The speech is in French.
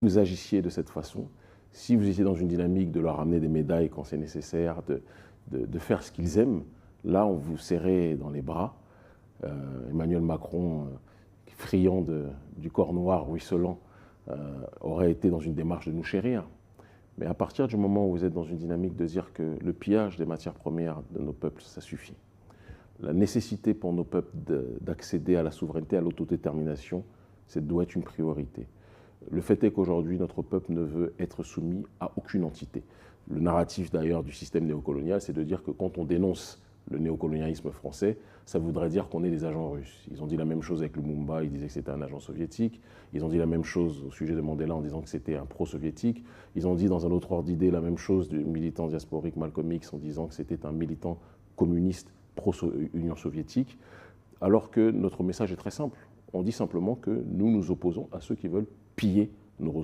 vous agissiez de cette façon, si vous étiez dans une dynamique de leur amener des médailles quand c'est nécessaire, de faire ce qu'ils aiment, là, on vous serrait dans les bras. Emmanuel Macron, friand du corps noir ruisselant, aurait été dans une démarche de nous chérir. Mais à partir du moment où vous êtes dans une dynamique de dire que le pillage des matières premières de nos peuples, ça suffit. La nécessité pour nos peuples d'accéder à la souveraineté, à l'autodétermination, doit être une priorité. Le fait est qu'aujourd'hui, notre peuple ne veut être soumis à aucune entité. Le narratif d'ailleurs du système néocolonial, c'est de dire que quand on dénonce le néocolonialisme français, ça voudrait dire qu'on est des agents russes. Ils ont dit la même chose avec Lumumba, ils disaient que c'était un agent soviétique. Ils ont dit la même chose au sujet de Mandela en disant que c'était un pro-soviétique. Ils ont dit dans un autre ordre d'idée la même chose du militant diasporique Malcolm X en disant que c'était un militant communiste pro-Union soviétique, alors que notre message est très simple. On dit simplement que nous nous opposons à ceux qui veulent piller nos ressources.